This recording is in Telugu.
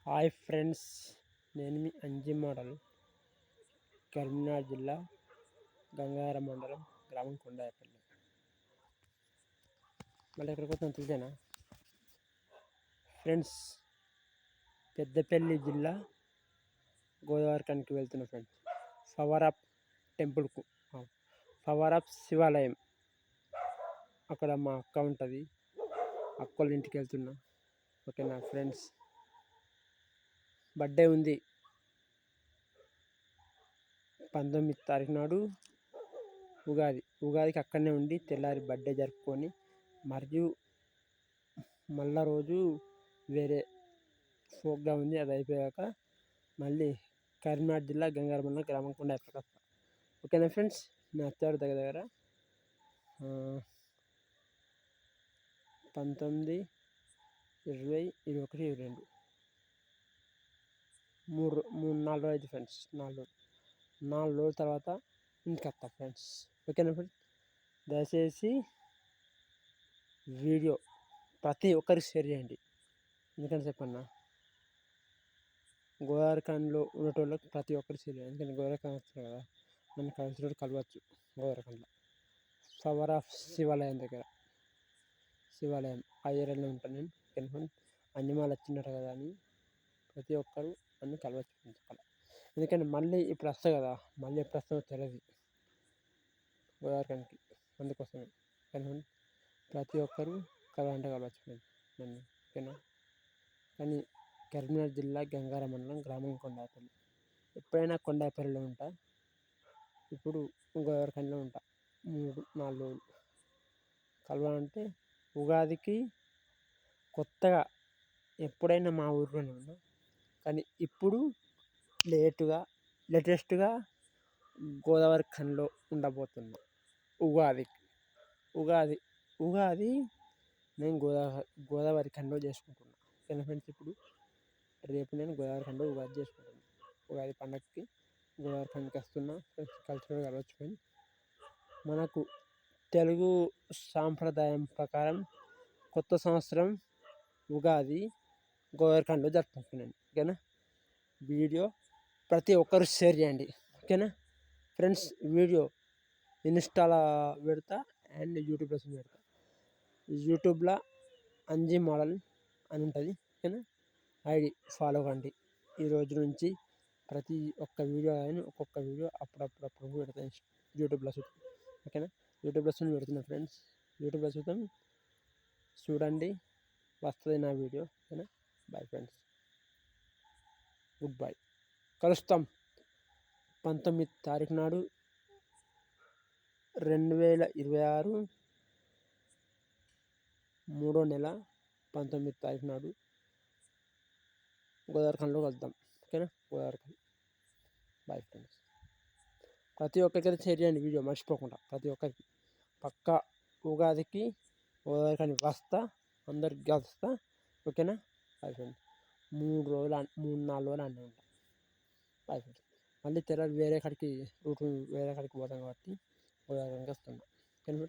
హాయ్ ఫ్రెండ్స్, నేను మీ అంజి మోడల్, కరీంనగర్ జిల్లా గంగారం మండలం, గ్రామం కొండాయపల్లి. మళ్ళీ ఎక్కడికి వస్తాను తెలిసేనా ఫ్రెండ్స్? పెద్దపల్లి జిల్లా గోదావరిఖనికి వెళ్తున్నా ఫ్రెండ్స్. పవర్ ఆఫ్ టెంపుల్కు, పవర్ ఆఫ్ శివాలయం. అక్కడ మా అక్క ఉంటుంది, అక్కోళ్ళ ఇంటికి వెళ్తున్నా. ఓకేనా ఫ్రెండ్స్? బర్త్డే ఉంది 19 తారీఖు నాడు, ఉగాదికి అక్కడనే ఉండి తెల్లారి బర్త్డే జరుపుకొని, మరియు మళ్ళా రోజు వేరే ప్రోగ్రాం ఉంది. అది అయిపోయాక మళ్ళీ కరీంనగర్ జిల్లా గంగారమన్న గ్రామం కొండాయపల్లి వస్తా. ఓకేనా ఫ్రెండ్స్? నా అత్తారు దగ్గర 19, 20, 21, 22 4 రోజులు అయితే ఫ్రెండ్స్. 4 రోజుల తర్వాత ఇంటికి వస్తా ఫ్రెండ్స్. ఓకేనా ఫ్రెండ్స్? దయచేసి వీడియో ప్రతి ఒక్కరికి షేర్ చేయండి. ఎందుకంటే చెప్పన్నా, గోదావరిఖనిలో ఉండేటోళ్ళకి ప్రతి ఒక్కరికి షేర్ చేయండి. ఎందుకంటే గోదావరిఖని వస్తుంది కదా, నన్ను కలిసినట్టు కలవచ్చు. గోదావరిఖనిలో పవర్ ఆఫ్ శివాలయం దగ్గర, శివాలయం ఆ ఏరియాలో ఉంటాను నేను. ఓకేనా? అన్నిమాలు వచ్చిందట కదా అని ప్రతి ఒక్కరు నన్ను కలవచ్చు. ఎందుకంటే మళ్ళీ ఇప్పుడు వస్తా కదా, మళ్ళీ ఎప్పుడు వస్తామో తెలియదు గోదావరిఖనికి. అందుకోసమే కానీ ప్రతి ఒక్కరు కలవంటే కలవచ్చు నన్ను. ఓకేనా? కానీ కరీంనగర్ జిల్లా గంగారం మండలం, గ్రామం కొండాయపల్లి. ఎప్పుడైనా కొండాయపల్లిలో ఉంటా, ఇప్పుడు గోదావరిఖనిలో ఉంటా. 3-4 రోజులు కలవాలంటే ఉగాదికి కొత్తగా ఎప్పుడైనా మా ఊరిలోనే ఉన్నా, కానీ ఇప్పుడు లేటెస్ట్గా గోదావరిఖనిలో ఉండబోతున్నా. ఉగాది నేను గోదావరిఖనిలో చేసుకుంటున్నా. ఓకేనా ఫ్రెండ్స్? ఇప్పుడు రేపు నేను గోదావరిఖనిలో ఉగాది చేసుకుంటున్నాను. ఉగాది పండగకి గోదావరిఖనికి వస్తున్నా. కల్చరల్ కలవచ్చు ఫ్రెండ్స్. మనకు తెలుగు సాంప్రదాయం ప్రకారం కొత్త సంవత్సరం ఉగాది గోదావరిఖనిలో జరుపుకుంటున్నాను. ఓకేనా? వీడియో ప్రతి ఒక్కరు షేర్ చేయండి. ఓకేనా ఫ్రెండ్స్? వీడియో ఇన్స్టాలో పెడతా అండ్ యూట్యూబ్లో పెడతా. యూట్యూబ్లో అంజి మోడల్ అని ఉంటుంది. ఓకేనా? ఐడి ఫాలో కండి. ఈ రోజు నుంచి ప్రతి ఒక్క వీడియో కానీ ఒక్కొక్క వీడియో అప్పుడప్పుడు పెడతాను యూట్యూబ్లో చూద్దాం. ఓకేనా? యూట్యూబ్లో పెడుతున్నా ఫ్రెండ్స్. యూట్యూబ్లో చూడండి, వస్తుంది నా వీడియో. ఓకేనా? Bye friends, good bye. కలుస్తాం 19 తారీఖు నాడు, 2026 3వ నెల 19 తారీఖు నాడు గోదావరిఖనిలో కలుద్దాం. ఓకేనా? గోదావరిఖని. Bye friends. ప్రతి ఒక్కరికైతే షేర్ చేయండి వీడియో మర్చిపోకుండా. ప్రతి ఒక్కరికి పక్కా ఉగాదికి గోదావరిఖని వస్తా, అందరికి కలుస్తా. ఓకేనా? Bye friends. 3-4 రోజులు అన్నీ ఉంటాం. Bye friends. మళ్ళీ తెల్లారి వేరే కాడికి పోతాం కాబట్టి గోదావరిఖనికి వస్తున్నాం. ఓకేనా?